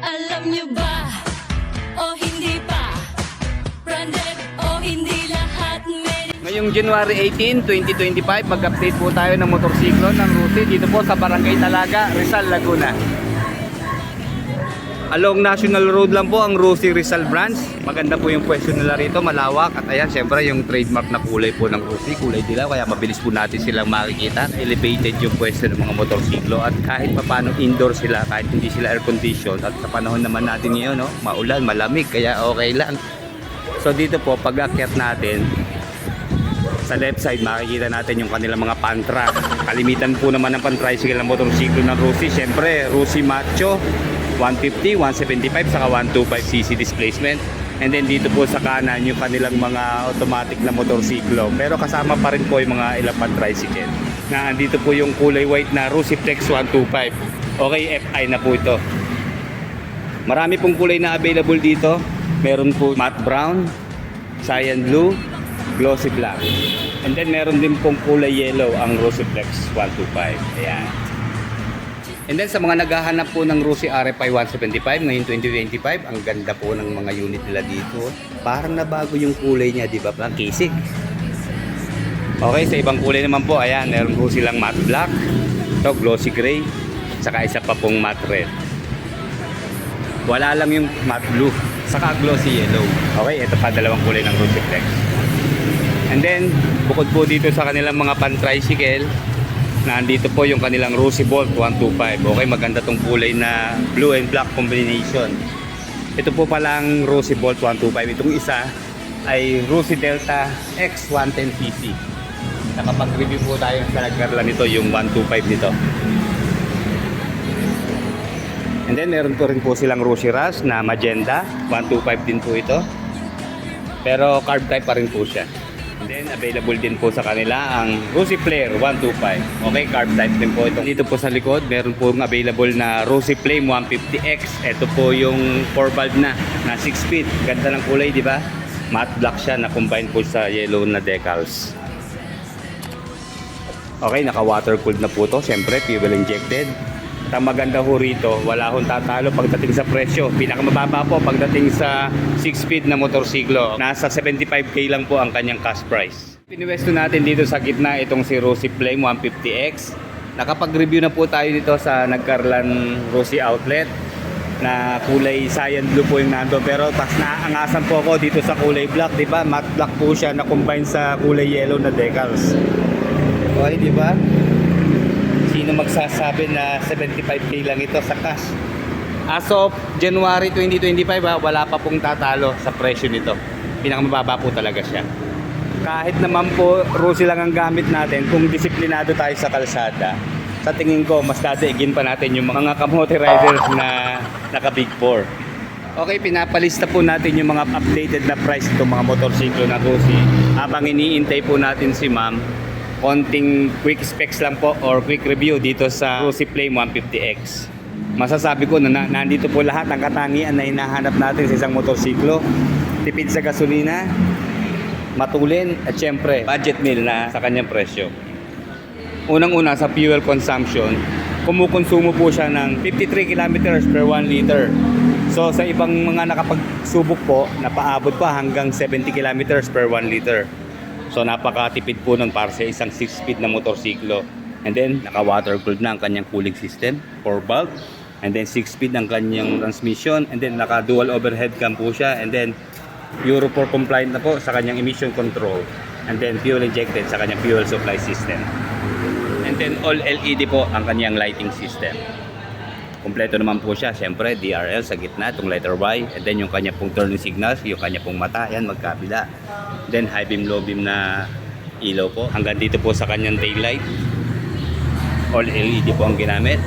Alam nyo ba o hindi pa? Branded o hindi lahat made. Ngayong January 18, 2025, mag-update po tayo ng motorsiklo ng Rusi dito po sa Barangay Talaga, Rizal, Laguna. Along National Road lang po ang Rusi Rizal branch. Maganda po yung pwesto nila rito, malawak. At ayan, syempre yung trademark na kulay po ng Rusi, kulay dilaw. Kaya mabilis po natin silang makikita. Elevated yung pwesto ng mga motorsiklo. At kahit paano indoor sila, kahit hindi sila air conditioned. At sa panahon naman natin ngayon, no, maulan, malamig, kaya okay lang. So dito po, pag-akyat natin, sa left side makikita natin yung kanilang mga pan-truck. Kalimitan po naman ng pan-tricycle ng motorsiklo ng Rusi. Syempre, Rusi Macho 150, 175 saka 125cc displacement. And then dito po sa kanan yung kanilang mga automatic na motorsiklo. Pero kasama pa rin po yung mga ilang pan-tricycle. Na andito po yung kulay white na Rusi Flex 125. Okay, FI na po ito. Marami pong kulay na available dito. Meron po matte brown, cyan blue, glossy black. And then meron din pong kulay yellow ang Rusi Flex 125. Ayan. And then sa mga naghahanap po ng Rusi RFI 175 ngayon 2025, ang ganda po ng mga unit nila dito. Parang nabago yung kulay niya, di ba? Parang kisig. Okay, sa ibang kulay naman po, ayan, meron po silang matte black, ito glossy gray, saka isa pa pong matte red. Wala lang yung matte blue, saka glossy yellow. Okay, ito pa dalawang kulay ng Rusi Flex. And then, bukod po dito sa kanilang mga pan-tricycle, nandito po yung kanilang Rusi Bolt 125. Okay, maganda tong kulay na blue and black combination. Ito po palang Rusi Bolt 125. Itong isa ay Rusi Delta X 110cc. Nakapag-review po tayo sa nagkarla nito, yung 125 nito. And then meron po rin po silang Rusi Rush na magenta 125 din po ito. Pero carb type pa rin po siya. And then available din po sa kanila ang Rusi Flare 125. Okay, carb type din po ito. Dito po sa likod, meron po available na Rusi Flame 150X. Ito po yung 4-valve na 6-speed. Ganda ng kulay, di ba? Matte black siya na combine po sa yellow na decals. Okay, naka-water cooled na po to. Siyempre, fuel injected. At ang maganda ho rito, wala hong tatalo pagdating sa presyo. Pinakamababa po pagdating sa 6-speed na motorsiklo. Nasa 75k lang po ang kanyang cash price. Pinuwesto natin dito sa gitna itong si Rusi Flame 150X. Nakapag-review na po tayo dito sa Nagkarlan Rusi Outlet na kulay cyan blue po yung nando. Pero tas naaangasan po ako dito sa kulay black, di ba? Matte black po siya na combine sa kulay yellow na decals. Okay, di ba? Sino magsasabi na 75k lang ito sa cash? As of January 2025, wala pa pong tatalo sa presyo nito. Pinakamababa po talaga siya. Kahit naman po Rusi lang ang gamit natin, kung disiplinado tayo sa kalsada, sa tingin ko mas dadaigin pa natin yung mga kamote riders na naka Big 4. Okay, pinapalista po natin yung mga updated na price itong mga motorsiklo na Rusi. Habang iniintay po natin si ma'am, konting quick specs lang po or quick review dito sa Rusi Flame 150X. Masasabi ko na nandito po lahat ng katangian na hinahanap natin sa isang motorsiklo. Tipid sa gasolina, matulin, at syempre budget meal na sa kanyang presyo. Unang-una sa fuel consumption, kumukonsumo po siya ng 53 kilometers per 1 liter. So sa ibang mga nakapagsubok po, napaabot pa hanggang 70 kilometers per 1 liter. So napakatipid po nun para sa isang 6-speed na motorsiklo. And then naka-water cooled na ang kanyang cooling system, 4-valve. And then 6-speed ang kanyang transmission. And then naka-dual overhead cam po siya. And then Euro 4 compliant na po sa kanyang emission control. And then fuel injected sa kanyang fuel supply system. And then all LED po ang kanyang lighting system. Kompleto naman po siya, siyempre DRL sa gitna, itong letter Y. And then yung kanya pong turning signals, yung kanya pong mata, yan magkabila. Then high beam, low beam na ilaw po. Hanggang dito po sa kanyang taillight. All LED po ang ginamit.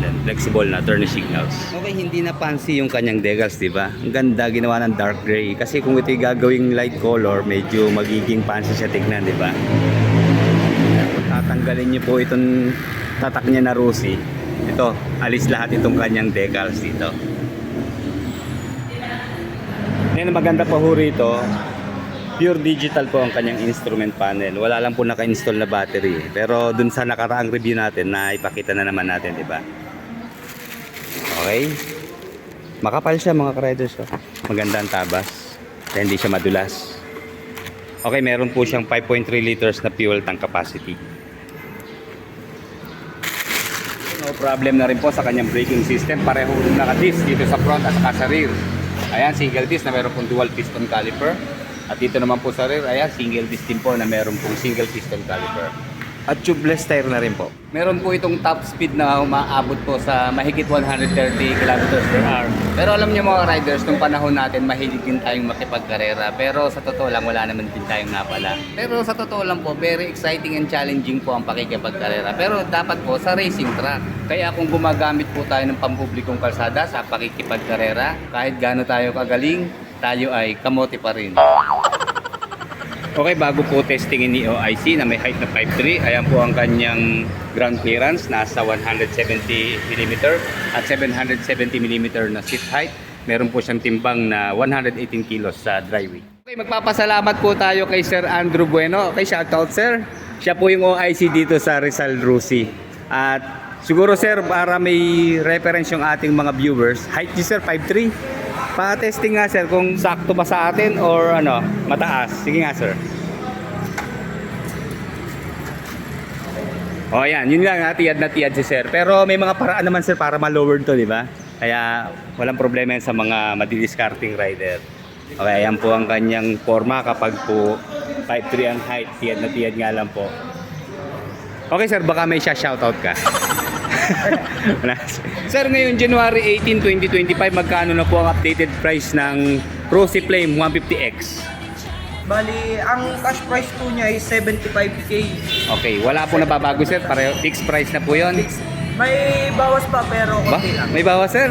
Then flexible na turning signals. Okay, hindi na fancy yung kanyang decals, di ba? Ang ganda, ginawa ng dark gray. Kasi kung ito'y gagawing light color, medyo magiging fancy siya tignan, di ba? Kung tatanggalin niyo po itong tatak niya na Rusi, ito, alis lahat itong kanyang decals dito. Ngayon, maganda pa ho rito, pure digital po ang kanyang instrument panel. Wala lang po naka-install na battery. Pero dun sa nakaraang review natin, na ipakita na naman natin, di ba? Okay. Makapal siya mga ka-riders. Oh. Maganda ang tabas. Kaya hindi siya madulas. Okay, meron po siyang 5.3 liters na fuel tank capacity. No problem na rin po sa kanyang braking system. Pareho naka-disc dito sa front at saka sa rear. Ayan, single disc na meron pong dual piston caliper. At dito naman po sa rear, ayan, single disc din po na meron pong single piston caliper. At tubeless tire na rin po. Meron po itong top speed na umaabot po sa mahigit 130 km per hour. Pero alam niyo mga riders, nung panahon natin, mahilig din tayong makipagkarera. Pero sa totoo lang, wala naman din tayong napala. Pero sa totoo lang po, very exciting and challenging po ang pakikipagkarera. Pero dapat po sa racing track. Kaya kung gumagamit po tayo ng pampublikong kalsada sa pakikipagkarera, kahit gaano tayo kagaling, tayo ay kamote pa rin. Okay, bago po testingin ni OIC na may height na 5'3", ayan po ang kanyang ground clearance, nasa 170mm at 770mm na seat height. Meron po siyang timbang na 118 kilos sa dry weight. Okay, magpapasalamat po tayo kay Sir Andrew Bueno. Okay, shoutout sir. Siya po yung OIC dito sa Rizal Rusi. At siguro sir, para may reference yung ating mga viewers, height niyo sir 5'3". Pa-testing nga sir kung sakto ba sa atin or ano, mataas. Sige nga sir. O yan, yun lang tiyad na tiyad si sir. Pero may mga paraan naman sir para ma-lower to, di ba? Kaya walang problema yan sa mga madidiscarding rider. Okay, ayan po ang kanyang forma kapag po 5'3" ang height. Tiyad na tiyad nga lang po. Okay sir, baka may shoutout ka. Sir, ngayon January 18, 2025, magkano na po ang updated price ng Rosy Flame 150X? Bali, ang cash price po niya is 75k. Okay, wala po nababago sir, pareho fixed price na po yon. May bawas pa pero Ba? okay lang. May bawas sir.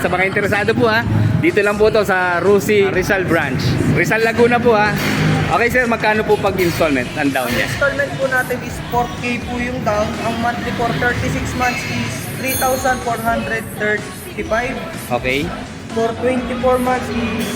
Sa mga interesado po ha, dito lang po to sa Rosy Rizal Branch, Rizal Laguna po ha. Okay sir, magkano po pag installment ang down niya? Installment po natin is 4k po yung down. Ang monthly for 36 months is 3,435. Okay. For 24 months is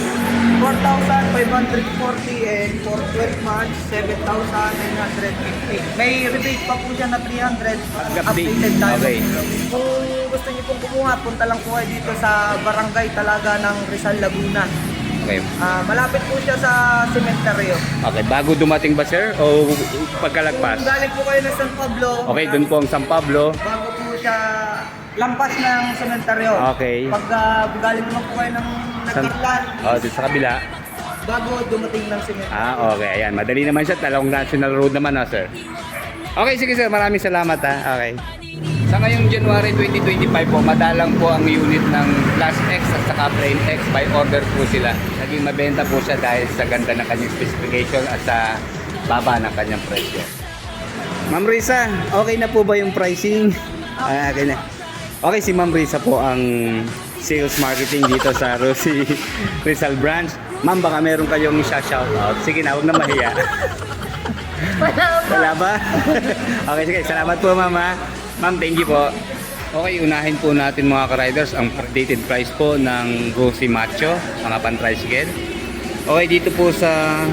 4,540 and for 12 months 7,950. May rebate pa po siya na 300. Updated tayo. Okay. Kung gusto niyo pong kumuha, punta lang po kayo dito sa Barangay Talaga ng Rizal Laguna. Okay. Malapit po siya sa sementeryo. Okay, bago dumating ba sir o pagkalagpas? Kung galing po kayo ng San Pablo, Okay, doon po ang San Pablo. bago po siya lampas ng sementeryo. Okay. Pag galing naman po kayo ng Nagkatlan, Dito sa kabila. bago dumating ng sementeryo. Okay, ayan. Madali naman siya. Talong national road naman sir. Okay, sige sir. Maraming salamat Okay. Sa ngayong January 2025 po, madalang po ang unit ng Plus X at saka Plain X. By order po sila. Naging mabenta po siya dahil sa ganda ng kanyang specification at sa baba ng kanyang presyo. Ma'am Risa, okay na po ba yung pricing? Okay na. Okay, si Ma'am Risa po ang sales marketing dito sa Rosy Rizal Branch. Ma'am, baka meron kayong isa-shoutout. Sige na, huwag na mahiya. Wala ba? Okay, sige. Salamat po, Ma'am. Ma'am, thank you po. Okay, unahin po natin mga ka-riders ang updated price po ng Rosy Macho, mga pan-tricycle. Okay, dito po sa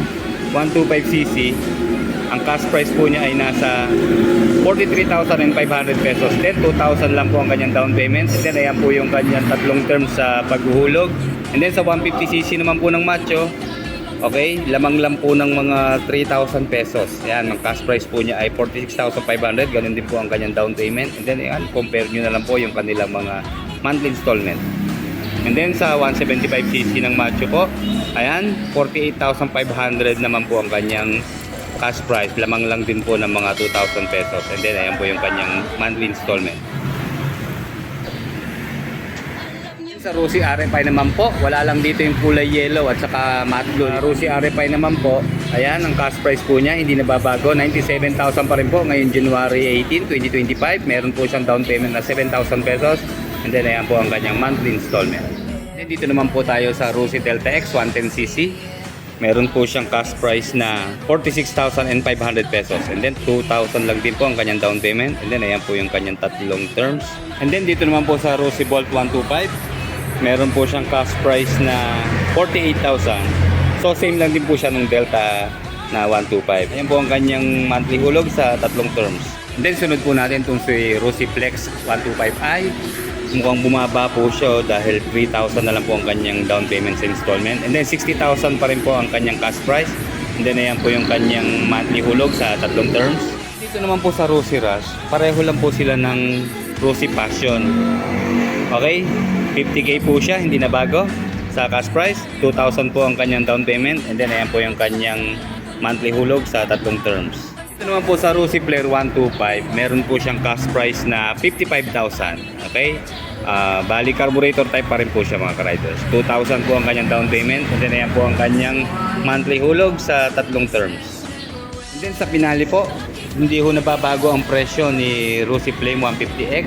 125cc, ang cash price po niya ay nasa 43,500 pesos. Then 2,000 lang po ang kanyang down payment. And then ayan po yung kanyang tatlong terms sa paghuhulog. And then sa 150cc naman po ng Macho, okay, lamang lang po ng mga 3,000 pesos. Ayan, ang cash price po niya ay 46,500. Ganun din po ang kanyang down payment. And then ayan, compare nyo na lang po yung kanilang mga monthly installment. And then sa 175cc ng Macho po, ayan, 48,500 naman po ang kanyang cash price. Lamang lang din po ng mga 2,000 pesos. And then ayan po yung kanyang monthly installment. Sa Rosy RFI naman po, wala lang dito yung kulay yellow at saka matte blue. Rosy RFI naman po, ayan, ang cash price po niya hindi nababago, 97,000 pa rin po ngayon January 18, 2025. Meron po siyang down payment na 7,000 pesos. And then ayan po ang kanyang monthly installment. Then dito naman po tayo sa Rosy Delta X 110cc. Meron po siyang cash price na 46,500 pesos. And then 2,000 lang din po ang kanyang down payment. And then ayan po yung kanyang tatlong terms. And then dito naman po sa Rosy Bolt 125. Meron po siyang cash price na 48,000. So same lang din po siya nung Delta na 125. Ayan po ang kanyang monthly hulog sa tatlong terms. And then sunod po natin itong si Rosy Flex 125i. mukhang bumaba po siya dahil 3,000 na lang po ang kanyang down payment sa installment. And then 60,000 pa rin po ang kanyang cash price. And then ayan po yung kanyang monthly hulog sa 3 terms. Dito naman po sa Rosy Rush, pareho lang po sila ng Rosy Passion. Okay? 50k po siya, hindi na bago. Sa cash price, 2,000 po ang kanyang down payment. And then ayan po yung kanyang monthly hulog sa 3 terms. Ito naman po sa Rosy Flare 125, meron po siyang cash price na 55,000. Okay? Bali carburetor type pa rin po siya mga ka-riders. 2,000 po ang kanyang down payment. And then ayan po ang kanyang monthly hulog sa 3 terms. And then sa pinali po, hindi ho nababago ang presyo ni Rosy Flame 150X.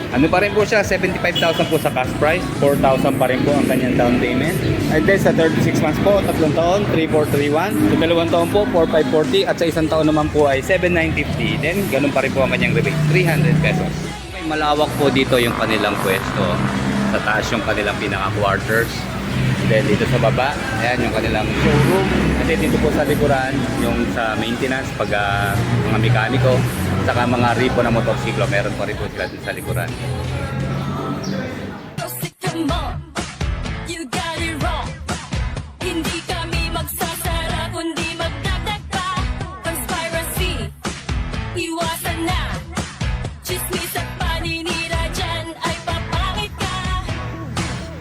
Ano pa rin po siya, 75,000 po sa cash price, 4,000 pa rin po ang kanyang down payment. And then sa 36 months po, 3 taon, 3,431. Sa 2 taon po, 4,540. At sa 1 taon naman po ay 7,950. Then ganun pa rin po ang kanyang rebate, 300 pesos. Okay, malawak po dito yung kanilang pwesto. Sa taas yung kanilang pinaka-quarters. Then dito sa baba, ayan yung kanilang showroom. And then dito po sa likuran, yung sa maintenance, pag mga mekaniko, saka mga ripo na motorsiklo, meron pa rin po sila dito sa likuran. Come on, you got it wrong. Hindi kami magsasara, kundi magdagdag pa. Conspiracy, iwasan na. Chismis at paninira dyan ay papangit ka.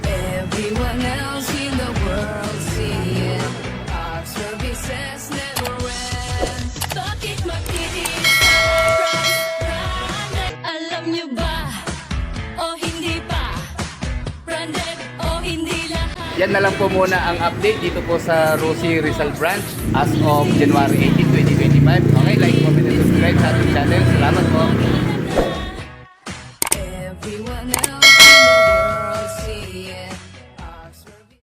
Everyone else in the world see it. Our services never end. Bakit magtitiis ka? Alam niyo ba? O hindi pa? Branded o hindi lahat? Yan na lang po muna ang update dito po sa Rosy Rizal Branch as of January 18, 2025. Okay, like, comment, and subscribe sa ating channel. Salamat po. Everyone else